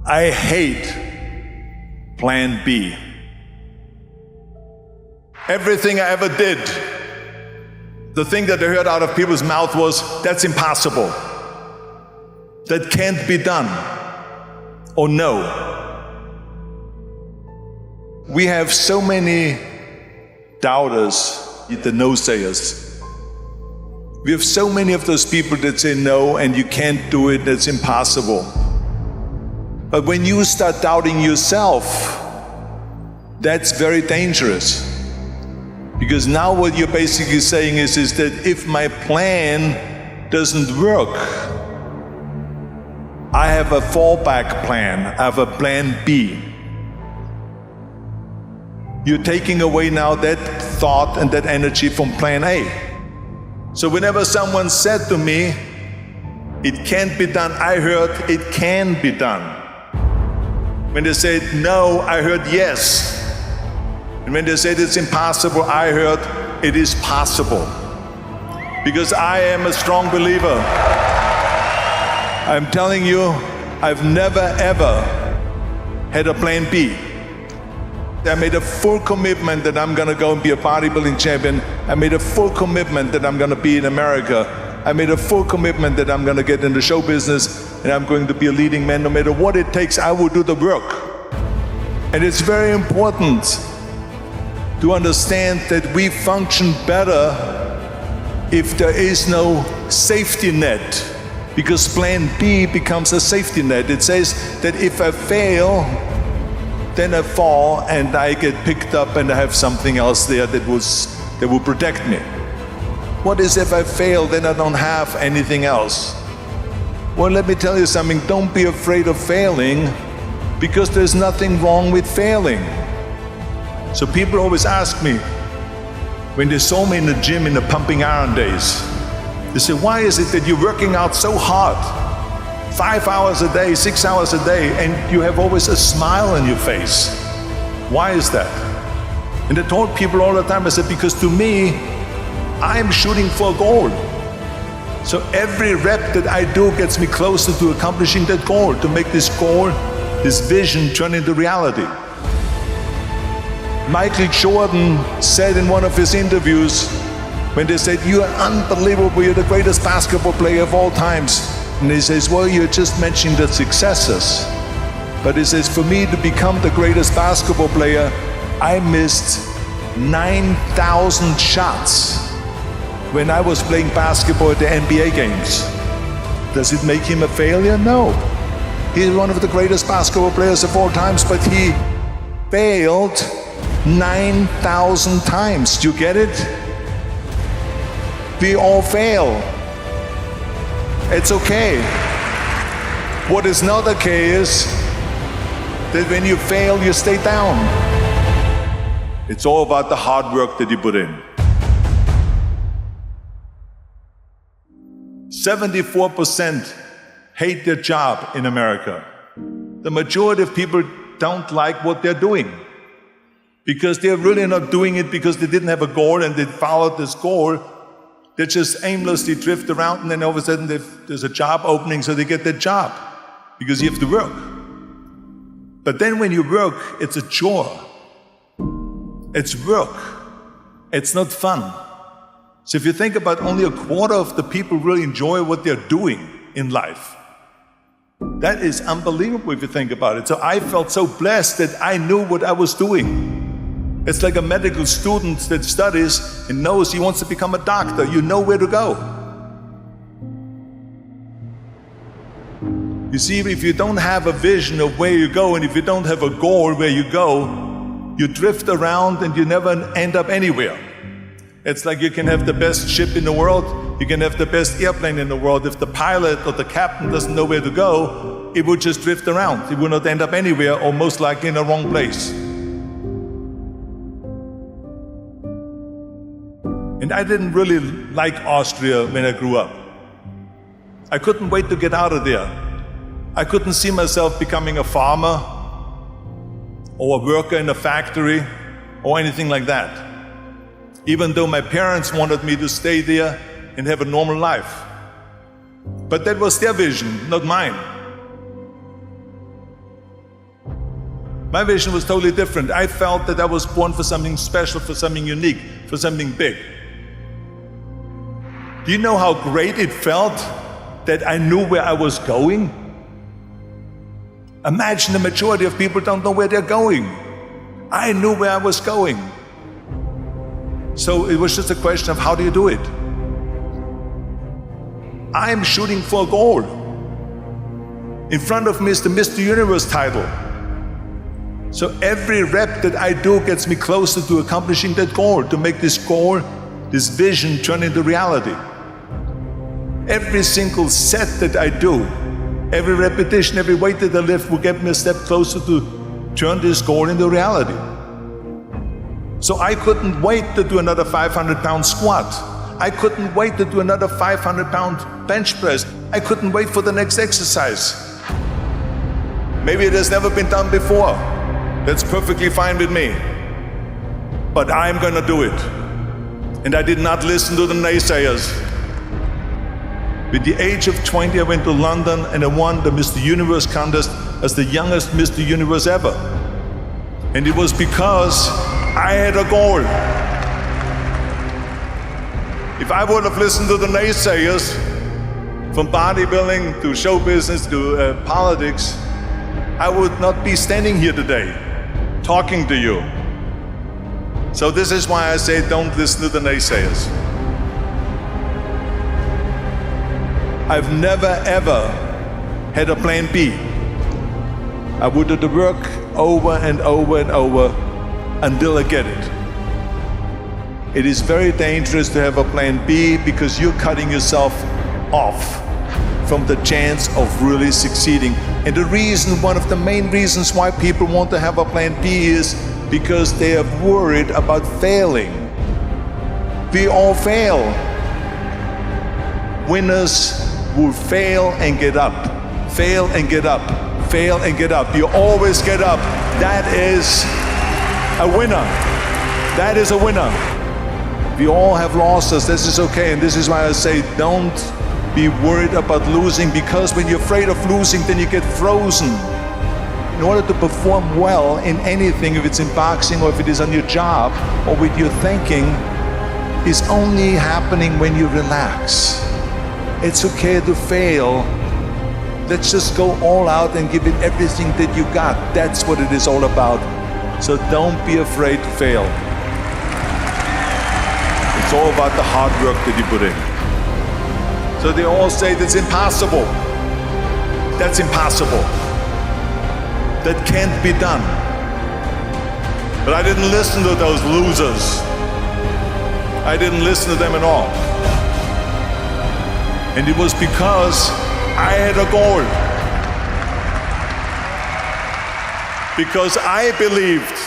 I hate plan B. Everything I ever did, the thing that I heard out of people's mouth was, that's impossible. That can't be done. Or no. We have so many doubters, the no-sayers. We have so many of those people that say no and you can't do it, that's impossible. But when you start doubting yourself, that's very dangerous. Because now what you're basically saying is that if my plan doesn't work, I have a fallback plan, I have a plan B. You're taking away now that thought and that energy from plan A. So whenever someone said to me, it can't be done, I heard it can be done. When they said no, I heard yes. And when they said it's impossible, I heard it is possible. Because I am a strong believer. I'm telling you, I've never ever had a plan B. I made a full commitment that I'm gonna go and be a bodybuilding champion. I made a full commitment that I'm gonna be in America. I made a full commitment that I'm gonna get in the show business and I'm going to be a leading man. No matter what it takes, I will do the work. And it's very important to understand that we function better if there is no safety net. Because plan B becomes a safety net. It says that if I fail, then I fall and I get picked up and I have something else there that will protect me. What is if I fail, then I don't have anything else? Well, let me tell you something, don't be afraid of failing because there's nothing wrong with failing. So people always ask me, when they saw me in the gym in the pumping iron days, they say, why is it that you're working out so hard? 5 hours a day, 6 hours a day, and you have always a smile on your face. Why is that? And I told people all the time, I said, because to me, I'm shooting for a goal. So every rep that I do gets me closer to accomplishing that goal, to make this goal, this vision turn into reality. Michael Jordan said in one of his interviews, when they said, you are unbelievable, you're the greatest basketball player of all times. And he says, well, you're just mentioning the successes. But he says, for me to become the greatest basketball player, I missed 9,000 shots when I was playing basketball at the NBA games. Does it make him a failure? No. He's one of the greatest basketball players of all times, but he failed 9,000 times. Do you get it? We all fail. It's okay. What is not okay is that when you fail, you stay down. It's all about the hard work that you put in. 74% hate their job in America. The majority of people don't like what they're doing because they're really not doing it because they didn't have a goal and they followed this goal. They just aimlessly drift around and then all of a sudden there's a job opening, so they get that job because you have to work. But then when you work, it's a chore. It's work. It's not fun. So if you think about only a quarter of the people really enjoy what they're doing in life. That is unbelievable if you think about it. So I felt so blessed that I knew what I was doing. It's like a medical student that studies and knows he wants to become a doctor. You know where to go. You see, if you don't have a vision of where you go and if you don't have a goal where you go, you drift around and you never end up anywhere. It's like you can have the best ship in the world, you can have the best airplane in the world. If the pilot or the captain doesn't know where to go, it will just drift around. It will not end up anywhere or most likely in the wrong place. And I didn't really like Austria when I grew up. I couldn't wait to get out of there. I couldn't see myself becoming a farmer or a worker in a factory or anything like that. Even though my parents wanted me to stay there and have a normal life. But that was their vision, not mine. My vision was totally different. I felt that I was born for something special, for something unique, for something big. Do you know how great it felt that I knew where I was going? Imagine the majority of people don't know where they're going. I knew where I was going. So it was just a question of how do you do it? I'm shooting for a goal. In front of me is the Mr. Universe title. So every rep that I do gets me closer to accomplishing that goal, to make this goal, this vision turn into reality. Every single set that I do, every repetition, every weight that I lift will get me a step closer to turn this goal into reality. So I couldn't wait to do another 500-pound squat. I couldn't wait to do another 500-pound bench press. I couldn't wait for the next exercise. Maybe it has never been done before. That's perfectly fine with me. But I'm gonna do it. And I did not listen to the naysayers. With the age of 20, I went to London and I won the Mr. Universe contest as the youngest Mr. Universe ever. And it was because I had a goal. If I would have listened to the naysayers, from bodybuilding to show business to politics, I would not be standing here today, talking to you. So this is why I say don't listen to the naysayers. I've never ever had a plan B. I would do the work over and over and over until I get it. It is very dangerous to have a plan B because you're cutting yourself off from the chance of really succeeding. And the reason, one of the main reasons why people want to have a plan B is because they are worried about failing. We all fail. Winners will fail and get up, fail and get up, fail and get up. You always get up. That is a winner. That is a winner. We all have losses. This is okay. And this is why I say don't be worried about losing, because when you're afraid of losing, then you get frozen. In order to perform well in anything, if it's in boxing or if it is on your job or with your thinking, is only happening when you relax. It's okay to fail. Let's just go all out and give it everything that you got. That's what it is all about. So don't be afraid to fail. It's all about the hard work that you put in. So they all say that's impossible. That's impossible. That can't be done. But I didn't listen to those losers. I didn't listen to them at all. And it was because I had a goal. Because I believed